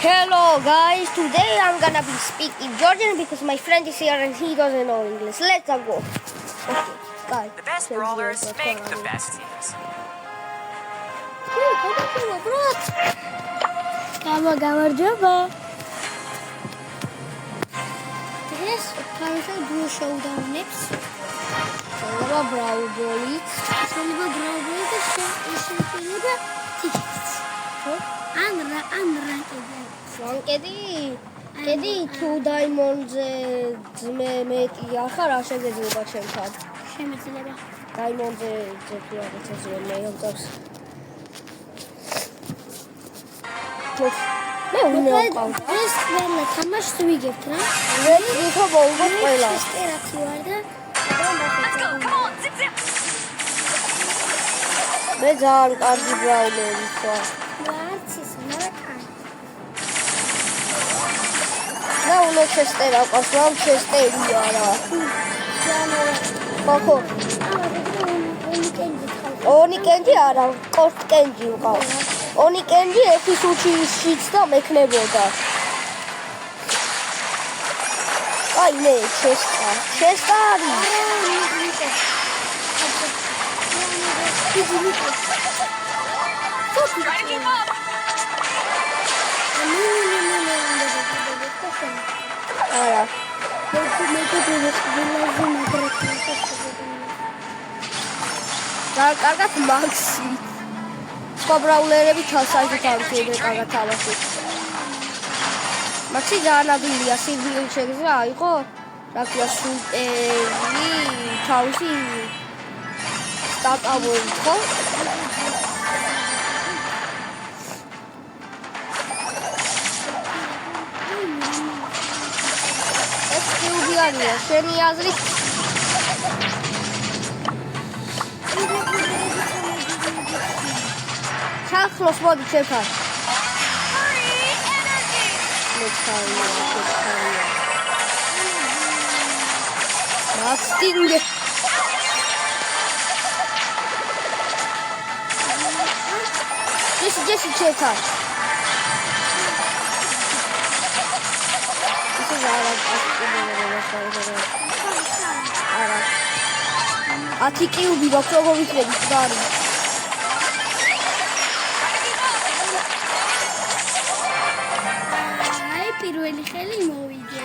Hello guys, today I'm gonna be speaking Georgian because my friend is here and he doesn't know English. Let's go. Okay, guys. The best brawlers make the best teams. გამარჯობა. დღეს თავისთავად დუო შოუდაუნებს. შეიძლება ბრაუბოლიც. შეიძლება ბრაუბოლიც და შეიძლება ტიკეტს. ხო? ან რანკები. კედი თუ დაიმონდზე ძმე მეტი ახლა რა შეგეძლება ჩემთან? შემეძლება. დაიმონდზე ძეთი რაღაცა ზომე აქვს. მე უნდა ვყავ. ეს ყველა თამაშს ვიგებთ რა. მე თვითონ მოვუღოთ ყველა. ესტერაცი ვარ და მე ძალიან კარგი ბრაულერი ვარ. ვარც ის მარაკა. და უნდა შეესტერა ყავს, რომ შეესტერი არა. ხო. ონი კენჯი არა, კორტ კენჯი ვყავს. ონი კენჯი ერთი სუჩიშიც და მექნებოდა. აი მე შეესტარი. არა. და კარგად მაქსი. სხვა ბრაულერები თალსაჯით ამშვენებენ კარგად თამაშს. მაქსი ძალიან ადვილია, სიძვილი შეგიძლია აიღო. რა ქვია, სუპერი თავისი სტატავოით, ხო? ეს კიუბიანია, შენი აზრით? ჩახლოს მოდი ჩემთან. მასტინგ. ჯესი ჩემთან. ეს არა არა. 10 კიუბი მაქვს როგორ ვიცები ხარი. პირველი ხელი მოვიდე.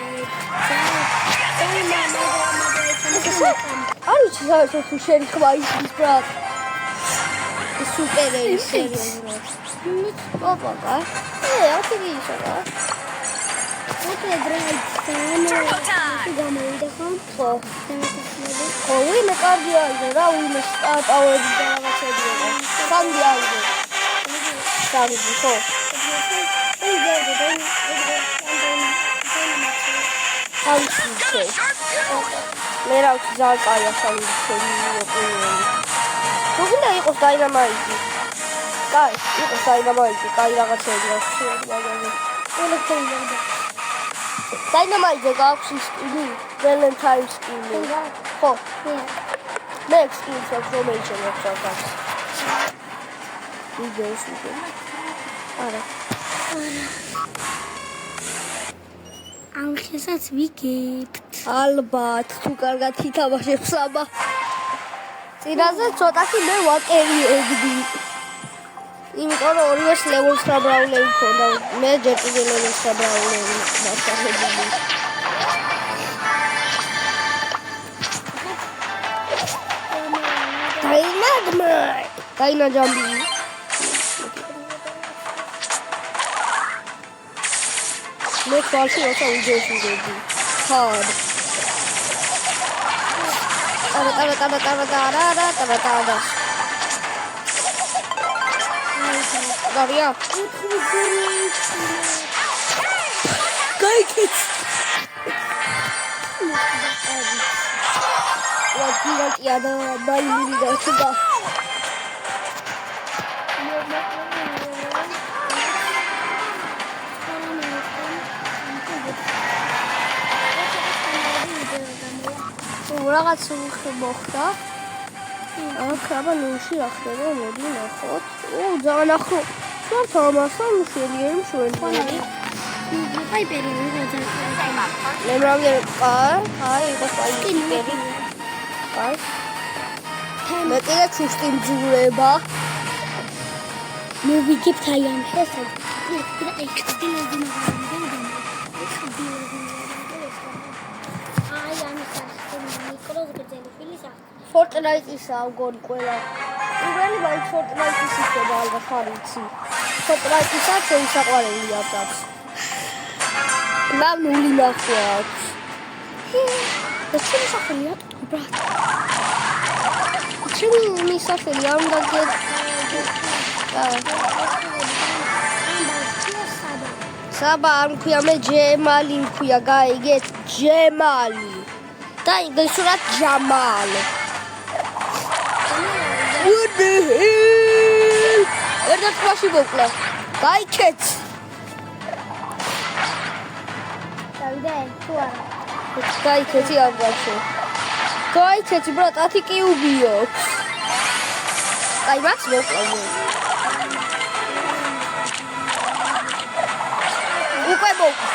არ ვიცი საერთოდ თუ შენი ხმა ისის ბრატ. სუპერელი სერიოზულად. პაპა. აფიგი ისაა. ოკეი, დრაიჯი გამოვიდა ხომ? ხო. ხო, ვინმე კარგი არის რა, ვინმე სტატავები და რაღაცებია. სამი არის. სამი ხო. მე რა ვიცი ძალიან კაია სამი ოპინიონი. თუ გინდა იყოს დაინამაიტი. კაი, იყოს დაინამაიტი, კაი რაღაცები აქვს მაგაზე. დაინამაიტზე გაქვს ის სკინი, ვალენტაინ სკინი. ხო. მე სკინს აქვს რომელი აქვს. ვიდეოს ვიდეო. არა. ამ ხესაც ვიგებთ. ალბათ, თუ კარგად ითამაშებს აბა. წინაზე ცოტათი მე ვაკერიებდი. იმიტომ რომ ორივეს ლეველ 9 ბრაულერი მქონდა. მე ჯერ კიდევ ლეველ 9 ბრაულერი დავსახებდი. დაინაჯამბი. მე თვალში როცა ვიდეოს ვიგებდი. hard. Tara. Daria. Kijk. Wat gigant da baili da suga. რაღაც მოხდა. აბა ნუში რა ხდება, მოდი ნახოთ. ძალიან ახლო. Sonra tamam, sonra müşterilerim şu önce. აი პერიოდი როცა მე მრავალი აი იყო პერი. აი. მე კიდე ჩუსტი მძულება. მოვიგებთ აი ამ შესად. აი ამ მიკროს გძელი ხილი Fortnite-ისა გონი ყველა. პირველი მაინც Fortnite-ის იქნება ალბათ არ ვიცი. Fortnite-ისა შეისაყვარელია დაც. ნული ნახვა აქვს. ეს სახელია ბრატ. ჩემი სახელი არ უნდა საბა არ მქვია მე ჯემალი მქვია გაიგეთ ჯემალი და ინგლისურად ჯამალ what the hell ერთა კლასში მოკლა გაიქეთ დავიდე თუ არა გაიქეთი ამბავში გაიქეთი ბრატ 10 კიუბიო აი მას მოკლა უკვე მოკლა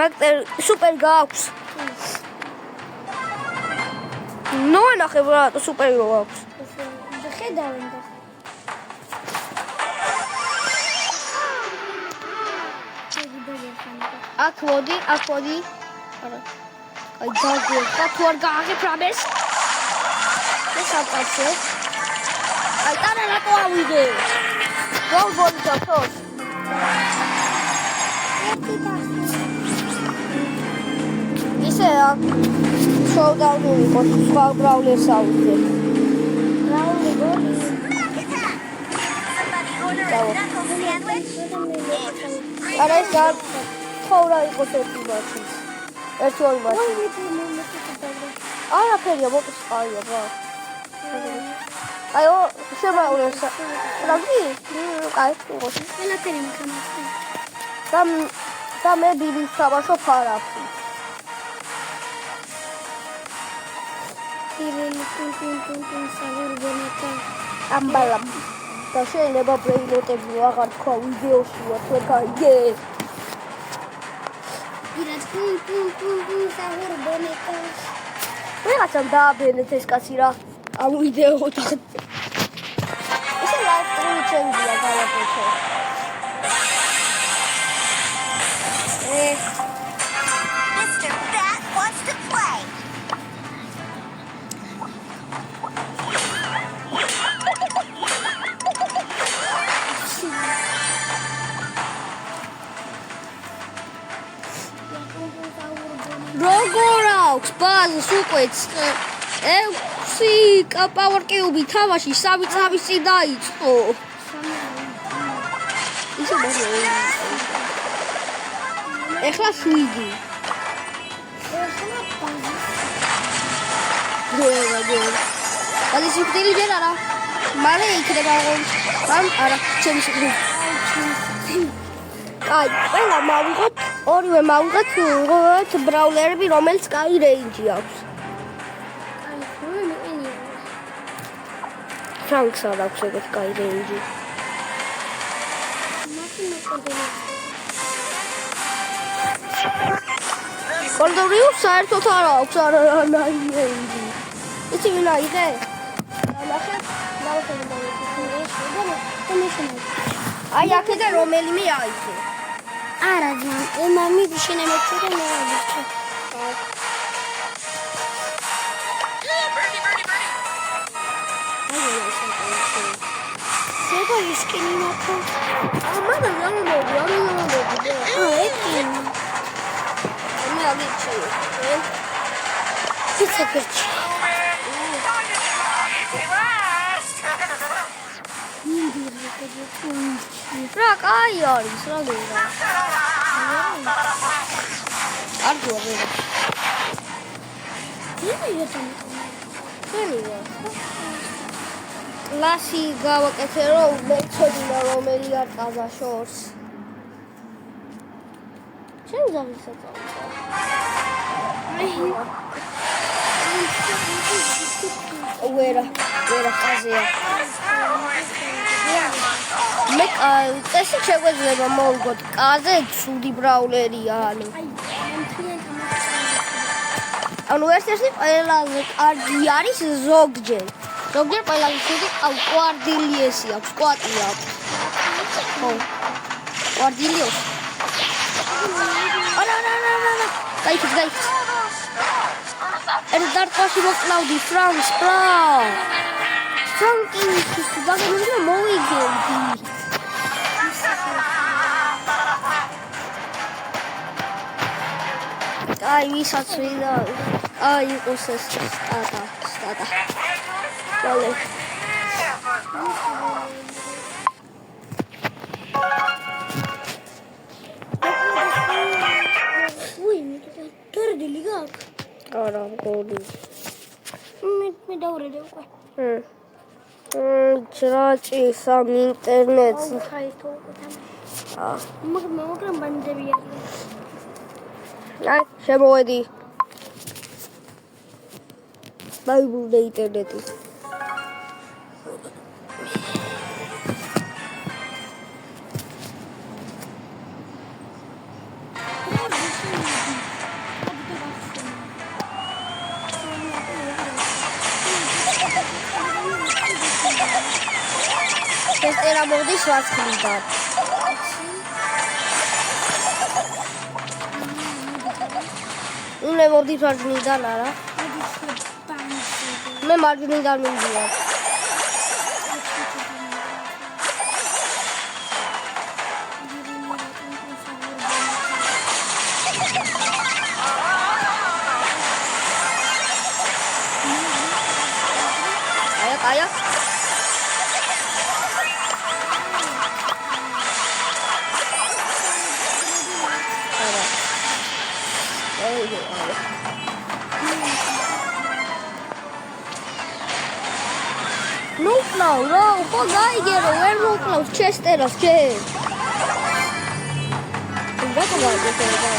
მაგტერ სუპერ გაქვს ნო ნახე ბრატ სუპერ გაქვს ხედავენ და აქ მოდი არა აი დაგვა თუ არ გააღებ რამეს ეს აპასე აი ტარა რატო ავიდე გოლ გაქოს ისე შოუდაუნი იყო სხვა ბრაულერს ავიდე რაული გოლი არა ეს თორა იყო ერთი მათი ერთი ორი მათი არაფერია მოტოს ყავია ბა აიო შემაურეს რავი აი იყო ყველაფერი მქონდა და მე დიდი საბაშო ფარაფი ტუნ სავურბონეტა ამბალამ და შეიძლება ბრეილოტები აღარ თქვა ვიდეოშია თუ გაიგე ირაც ტუნ სავურბონეტა ვიღაცამ დააბენეთ ეს კაცი რა ამ ვიდეოდან ესე ლაივ სტრიმი ჩემია გავაკეთე Mr. Bat wants to play. როგორ აქვს ბაზს უკვე 6 პავერ კიუბი თამაში 3 წამის წინ დაიწყო ისე მოდი ეხლა 7 არის იქნელი ჯერ არა მალე იქნება ამ არა ჩემი სიკვდილი აი ყველა მავიღოთ ორივე მავიღოთ ბრაულერები რომელიც კაი რეინჯი აქვს ფრანკს არ აქვს ეგეთ კაი რეინჯი კოლდორიუს საერთოდ არ აქვს არა რეინჯი იცი ვინ აიღე ნახე აი აქედან რომელიმე აიღე არა ძმა ემამი შენემეცი და მე ვიჩო ზედა ისკინი მაქო ამადა გამომოდი ეკინ მე ავიჩი ისე გერჩი რა კაი არის რა გინდა არ გორე კლასი გავაკეთე რომ მეცოდინა რომელი არ ყაზა შორს ჩემ ზავისა წავიდა ვერა ყაზია მე წესი შეგვეძლება მოვიგოთ კაზე ცუდი ბრაულერია ანუ. ანუ ერთ-ერთი ყველაზე კარგი არის ზოგჯერ ყველაზე ცუდი კვარდილიესი აქვს, კვატი აქვს. ხო. კვარდილიოს. არა. გაიქით. ერთ დარტყმაში მოკლავდი ფრანკს. ფრანკი დაგემეძნა მოვიგებდი. აი ვისაც ვიდა აი იყოს ეს სტატა ვალე ტერდილი გაქვს? არა გოდი მე დავურედე უკვე. ჭრაჭი სამ ინტერნეტს ხაითო მაგრამ ბანდები არის. აი შემოვედი დაიბრუნე ინტერნეტი ეს წერა მოდის ვარცხლიდან მე მოდის ვარცხლიდან არა მე მარჯვნიდან მივიდივარ აია მოკლავ რა ხო გაიგერო ვერ მოკლავს ჩესტერას ჯერ რატო გაიგერო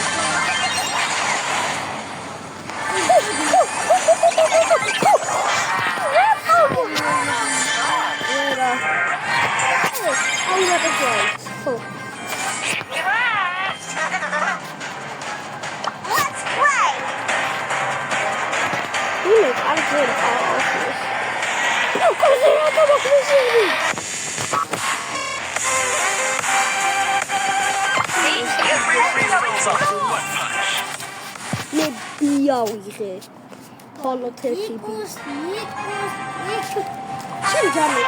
Let's play. მე ბიავიღე ხოლო თეთრი ნიკოს შენ ჯამი